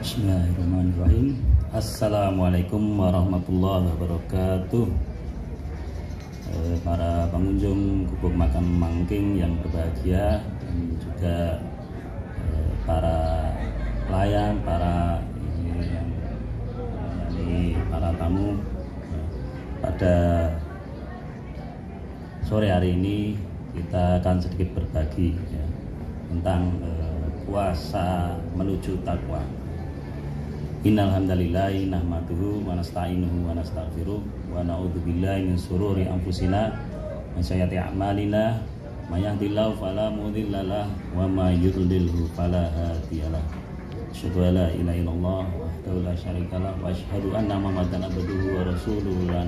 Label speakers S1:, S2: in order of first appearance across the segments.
S1: Bismillahirrahmanirrahim. Assalamualaikum warahmatullahi wabarakatuh. Para pengunjung Gubuk Makam Mangking yang berbahagia, dan juga para pelayan, para tamu. Pada sore hari ini kita akan sedikit berbagi tentang puasa menuju takwa. Innal hamdalillahi nahmaduhu wa nasta'inuhu wa nastaghfiruh wa na'udzubillahi min shururi anfusina wa sayyiati a'malina may yahdihillahu fala mudhillalah wa may yudlilhu fala hadiyalah. Asyhadu an la ilaha illallah wahdahu la syarikalah wa asyhadu anna Muhammadan abduhu wa rasuluhu la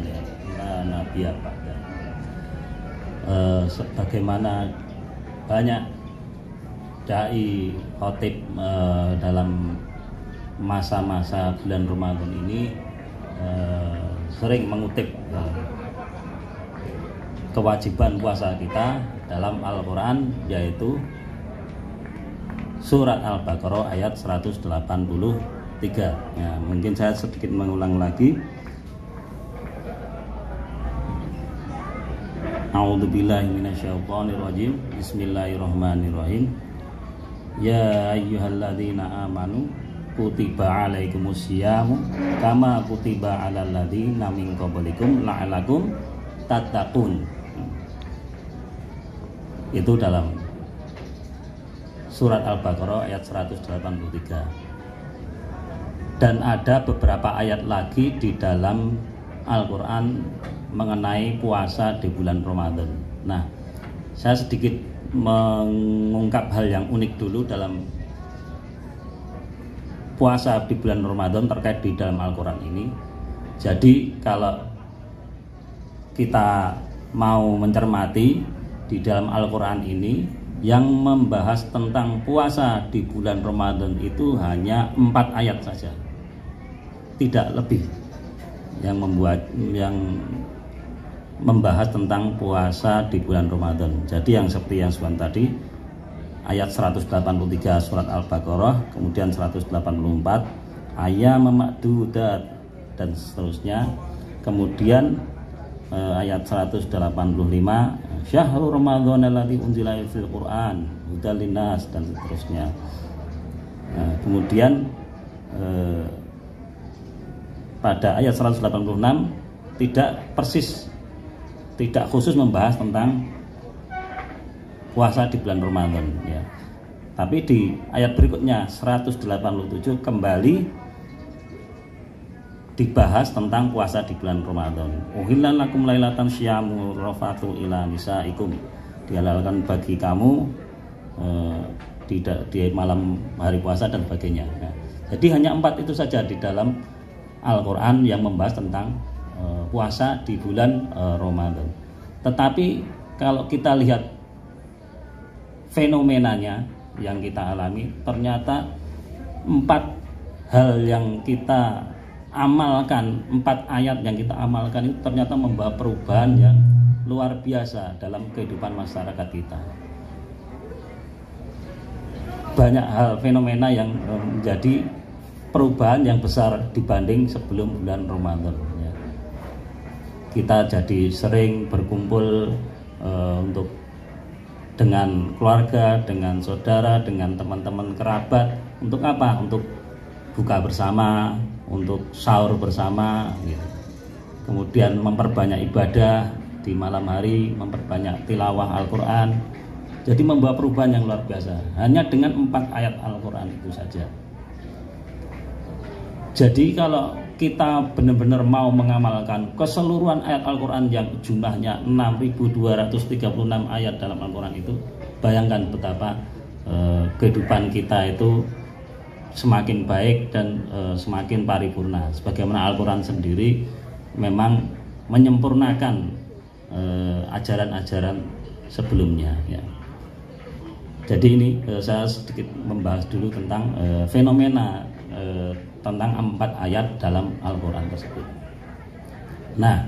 S1: nabiyya ba'da. Sebagaimana banyak dai khotib dalam masa-masa bulan Ramadan ini sering mengutip kewajiban puasa kita dalam Al-Quran, yaitu surat Al-Baqarah ayat 183. Mungkin saya sedikit mengulang lagi. A'udzubillahi minasyaitonirrajim. Bismillahirrahmanirrahim. Ya ayyuhalladzina amanu kutiba alaikumusyamu kama kutiba alal ladzina min qablikum la'allakum tattaqun. Itu dalam surat Al-Baqarah ayat 183. Dan ada beberapa ayat lagi di dalam Al-Quran mengenai puasa di bulan Ramadan. Nah, saya sedikit mengungkap hal yang unik dulu dalam puasa di bulan Ramadan terkait di dalam Al-Quran ini. Jadi kalau kita mau mencermati di dalam Al-Quran ini, yang membahas tentang puasa di bulan Ramadan itu hanya 4 ayat saja, tidak lebih, yang membahas tentang puasa di bulan Ramadan. Jadi yang seperti yang sebelum tadi, ayat 183 surat Al-Baqarah, kemudian 184 ayat ma'dudat dan seterusnya. Kemudian ayat 185 syahrul ramadhan alladzi unzila fil Qur'an hudal linnas dan seterusnya. Kemudian pada ayat 186 tidak khusus membahas tentang puasa di bulan Ramadan, ya. Tapi di ayat berikutnya 187 kembali dibahas tentang puasa di bulan Ramadan. Uhillan lakum lailatan syiyamu rafatu ila nisaikum. Dihalalkan bagi kamu di malam hari puasa dan sebagainya. Nah, jadi hanya 4 itu saja di dalam Al-Quran yang membahas tentang puasa di bulan Ramadan. Tetapi kalau kita lihat fenomenanya yang kita alami, ternyata 4 hal yang kita amalkan, 4 ayat yang kita amalkan itu ternyata membawa perubahan yang luar biasa dalam kehidupan masyarakat kita. Banyak hal fenomena yang menjadi perubahan yang besar dibanding sebelum bulan Ramadan, ya. Kita jadi sering berkumpul untuk dengan keluarga, dengan saudara, dengan teman-teman kerabat. Untuk apa? Untuk buka bersama, untuk sahur bersama, gitu. Kemudian memperbanyak ibadah di malam hari, memperbanyak tilawah Al-Quran. Jadi membawa perubahan yang luar biasa hanya dengan 4 ayat Al-Quran itu saja. Jadi kalau kita benar-benar mau mengamalkan keseluruhan ayat Al-Quran yang jumlahnya 6.236 ayat dalam Al-Quran itu, bayangkan betapa kehidupan kita itu semakin baik dan semakin paripurna. Sebagaimana Al-Quran sendiri memang menyempurnakan ajaran-ajaran sebelumnya, ya. Jadi ini saya sedikit membahas dulu tentang fenomena tentang 4 ayat dalam Al-Quran tersebut. Nah,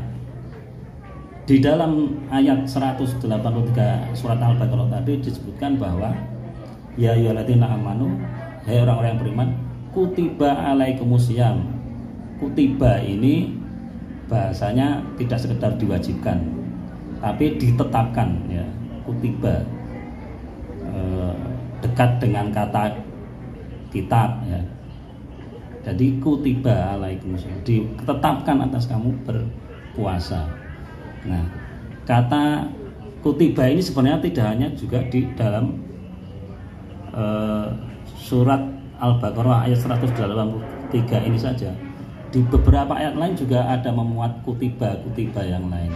S1: di dalam ayat 183 surat Al-Baqarah tadi disebutkan bahwa ya ayyuhalladzina amanu, hai orang-orang yang beriman, kutiba alaikumusiyam. Kutiba ini bahasanya tidak sekedar diwajibkan, tapi ditetapkan ya. Kutiba dekat dengan kata kitab ya. Jadi kutiba alaikumusiyam, ditetapkan atas kamu berpuasa. Nah, kata kutiba ini sebenarnya tidak hanya juga di dalam surat Al-Baqarah ayat 183 ini saja. Di beberapa ayat lain juga ada memuat kutiba yang lain,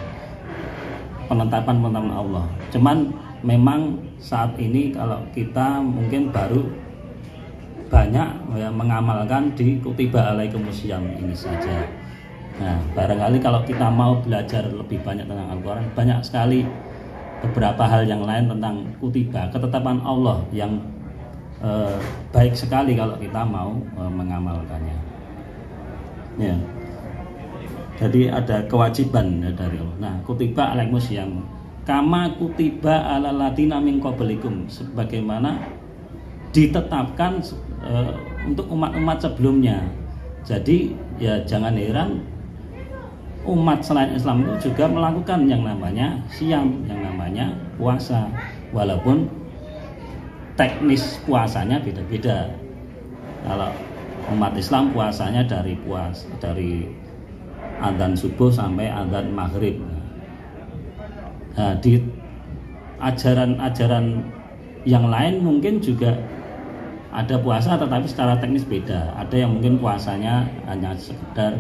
S1: penetapan Allah. Cuman memang saat ini kalau kita mungkin baru banyak ya, mengamalkan di kutiba alaikumusiyam ini saja. Nah, barangkali kalau kita mau belajar lebih banyak tentang Al-Quran, banyak sekali beberapa hal yang lain tentang kutiba, ketetapan Allah yang baik sekali kalau kita mau mengamalkannya. Ya. Jadi ada kewajiban ya, dari Allah. Nah, kutiba alaikumusiyam kama kutiba alal ladina min qablikum, sebagaimana ditetapkan untuk umat-umat sebelumnya. Jadi ya jangan heran umat selain Islam itu juga melakukan yang namanya siam, yang namanya puasa, walaupun teknis puasanya beda-beda. Kalau umat Islam puasanya dari adzan subuh sampai adzan maghrib. Nah, di ajaran-ajaran yang lain mungkin juga ada puasa, tetapi secara teknis beda. Ada yang mungkin puasanya hanya sekedar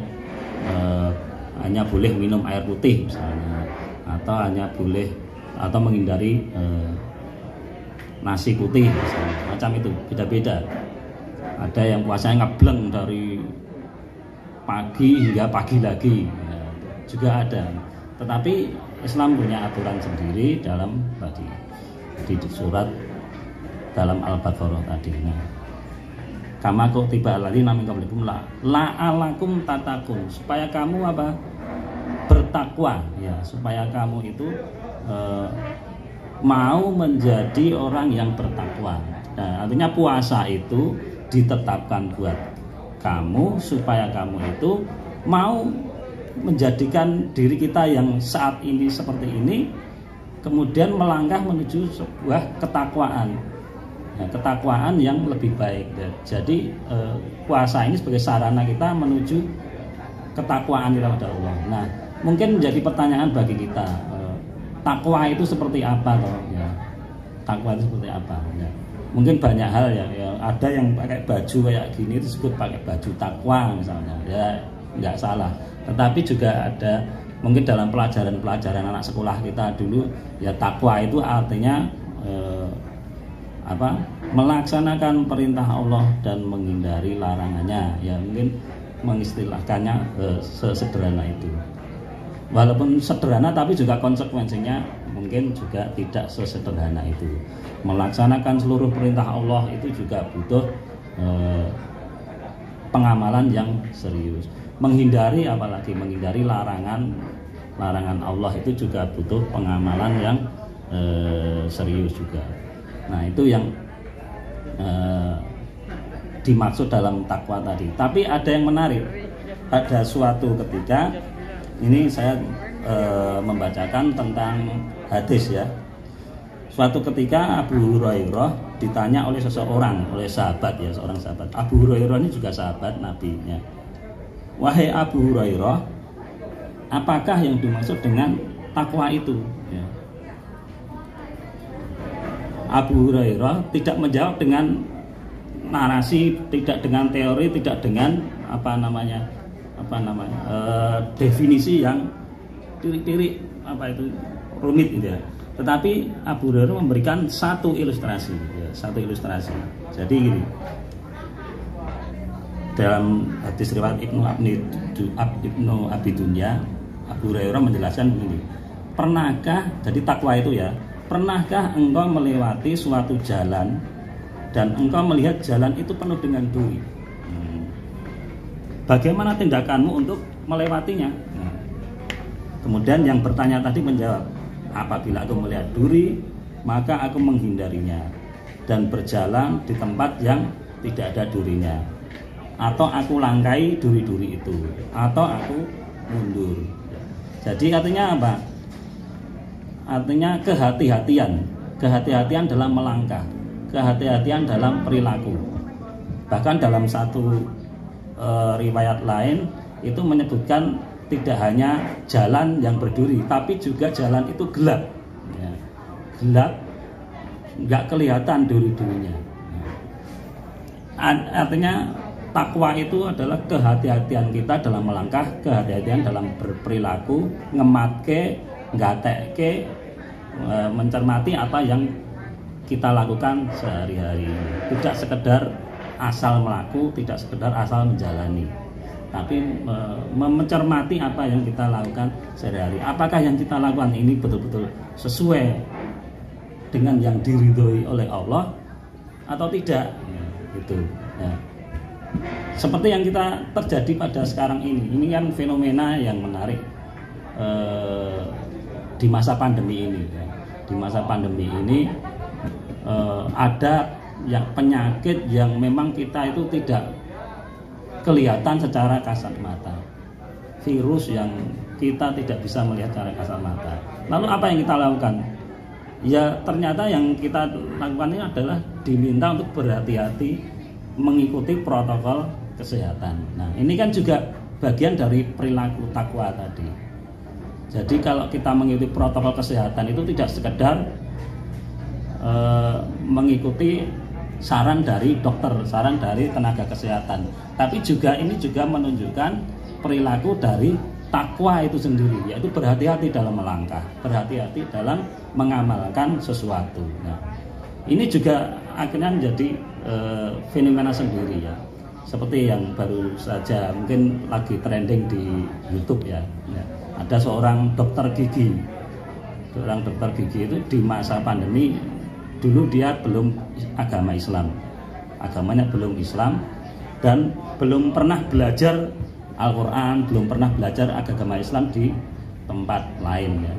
S1: hanya boleh minum air putih misalnya, atau hanya boleh atau menghindari nasi putih misalnya. Macam itu beda-beda. Ada yang puasanya ngebleng dari pagi hingga pagi lagi, ya, juga ada. Tetapi Islam punya aturan sendiri dalam tadi di surat dalam Al-Baqarah tadi. Nah, kama kutiba alladzina min qablikum la'alakum tatakun, supaya kamu apa? Bertakwa ya, supaya kamu itu mau menjadi orang yang bertakwa. Nah, artinya puasa itu ditetapkan buat kamu supaya kamu itu mau menjadikan diri kita yang saat ini seperti ini, kemudian melangkah menuju sebuah ketakwaan. Nah, ketakwaan yang lebih baik. Jadi puasa ini sebagai sarana kita menuju ketakwaan kepada Allah. Nah, mungkin menjadi pertanyaan bagi kita, takwa itu seperti apa toh? Ya, takwa itu seperti apa? Ya. Mungkin banyak hal ya, ada yang pakai baju kayak gini disebut pakai baju takwa misalnya, ya nggak salah. Tetapi juga ada mungkin dalam pelajaran anak sekolah kita dulu, ya takwa itu artinya melaksanakan perintah Allah dan menghindari larangannya. Ya mungkin mengistilahkannya sesederhana itu. Walaupun sederhana tapi juga konsekuensinya mungkin juga tidak sesederhana itu. Melaksanakan seluruh perintah Allah itu juga butuh pengamalan yang serius. Menghindari, apalagi menghindari larangan Allah itu juga butuh pengamalan yang serius juga. Nah, itu yang dimaksud dalam takwa tadi. Tapi ada yang menarik. Pada suatu ketika ini saya membacakan tentang hadis ya. Suatu ketika Abu Hurairah ditanya oleh seorang sahabat ya, seorang sahabat. Abu Hurairah ini juga sahabat Nabi ya. Wahai Abu Hurairah, apakah yang dimaksud dengan takwa itu? Ya. Abu Hurairah tidak menjawab dengan narasi, tidak dengan teori, tidak dengan definisi yang tirik-tirik rumit gitu ya. Tetapi Abu Hurairah memberikan satu ilustrasi. Jadi gini, dalam hadis riwayat Ibnu Abi Dunya, Abu Hurairah menjelaskan begini. Pernahkah, jadi takwa itu ya, pernahkah engkau melewati suatu jalan dan engkau melihat jalan itu penuh dengan duri? Bagaimana tindakanmu untuk melewatinya? Kemudian yang bertanya tadi menjawab, apabila aku melihat duri, maka aku menghindarinya dan berjalan di tempat yang tidak ada durinya. atau aku langkai duri-duri itu, atau aku mundur. Jadi artinya apa? Artinya kehati-hatian dalam melangkah, kehati-hatian dalam perilaku. Bahkan dalam satu riwayat lain itu menyebutkan tidak hanya jalan yang berduri, tapi juga jalan itu gelap, ya. Gelap, nggak kelihatan duri-durinya. Artinya takwa itu adalah kehati-hatian kita dalam melangkah, kehati-hatian dalam berperilaku, ngematke, ngatekke, mencermati apa yang kita lakukan sehari-hari. Tidak sekedar asal melaku, tidak sekedar asal menjalani, tapi mencermati apa yang kita lakukan sehari-hari. Apakah yang kita lakukan ini betul-betul sesuai dengan yang diridhoi oleh Allah atau tidak? Itu. Ya. Seperti yang kita terjadi pada sekarang ini kan fenomena yang menarik di masa pandemi ini. Ya. Di masa pandemi ini ada yang penyakit yang memang kita itu tidak kelihatan secara kasat mata, virus yang kita tidak bisa melihat secara kasat mata. Lalu apa yang kita lakukan? Ya ternyata yang kita lakukan ini adalah diminta untuk berhati-hati mengikuti protokol kesehatan. Nah ini kan juga bagian dari perilaku takwa tadi. Jadi kalau kita mengikuti protokol kesehatan itu tidak sekedar mengikuti saran dari dokter, saran dari tenaga kesehatan, tapi juga ini juga menunjukkan perilaku dari takwa itu sendiri, yaitu berhati-hati dalam melangkah, berhati-hati dalam mengamalkan sesuatu. Nah, ini juga akhirnya menjadi fenomena sendiri ya, seperti yang baru saja mungkin lagi trending di YouTube ya. Ada seorang dokter gigi, itu di masa pandemi. Dulu dia belum agama Islam, agamanya belum Islam, dan belum pernah belajar Al-Quran, belum pernah belajar agama Islam di tempat lain ya.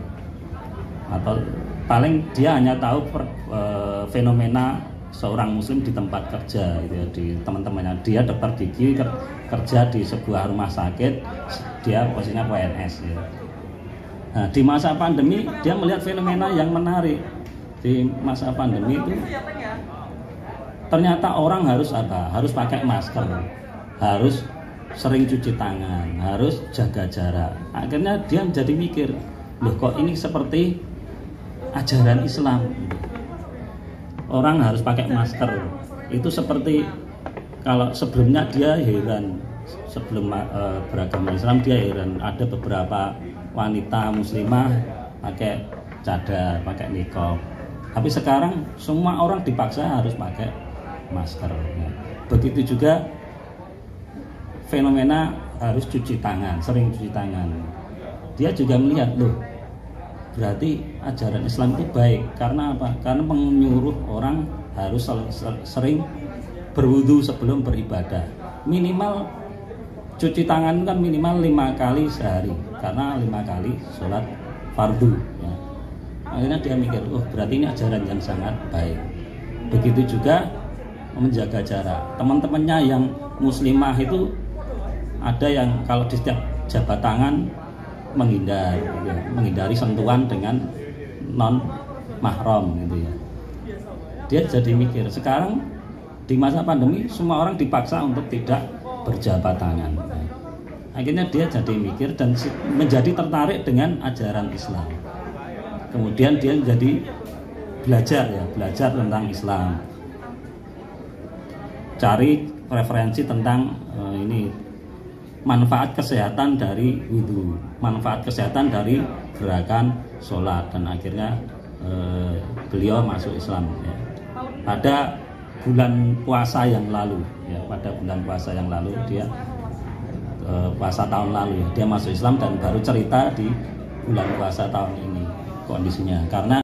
S1: Atau paling dia hanya tahu fenomena seorang muslim di tempat kerja gitu ya, di teman-temannya. Dia dokter gigi kerja di sebuah rumah sakit, dia posisinya PNS ya. Nah, di masa pandemi dia melihat fenomena yang menarik. Di masa pandemi itu ternyata orang harus apa? Harus pakai masker, harus sering cuci tangan, harus jaga jarak. Akhirnya dia menjadi mikir, loh kok ini seperti ajaran Islam. Orang harus pakai masker. Itu seperti kalau sebelumnya dia heran, sebelum beragama Islam dia heran ada beberapa wanita muslimah pakai cadar, pakai niqab. Tapi sekarang semua orang dipaksa harus pakai masker. Begitu juga fenomena harus cuci tangan, sering cuci tangan. Dia juga melihat, loh, berarti ajaran Islam itu baik. Karena apa? Karena menyuruh orang harus sering berwudu sebelum beribadah. Minimal cuci tangan kan minimal 5 kali sehari. Karena 5 kali sholat fardu. Ya. Akhirnya dia mikir, oh berarti ini ajaran yang sangat baik. Begitu juga menjaga jarak. Teman-temannya yang muslimah itu ada yang kalau di setiap jabat tangan menghindar, gitu ya, menghindari sentuhan dengan non mahram gitu ya. Dia jadi mikir, sekarang di masa pandemi semua orang dipaksa untuk tidak berjabat tangan. Akhirnya dia jadi mikir dan menjadi tertarik dengan ajaran Islam. Kemudian dia jadi belajar tentang Islam, cari referensi tentang ini manfaat kesehatan dari wudu, manfaat kesehatan dari gerakan sholat, dan akhirnya beliau masuk Islam ya. Pada bulan puasa yang lalu ya, dia puasa tahun lalu ya, dia masuk Islam dan baru cerita di bulan puasa tahun ini kondisinya, karena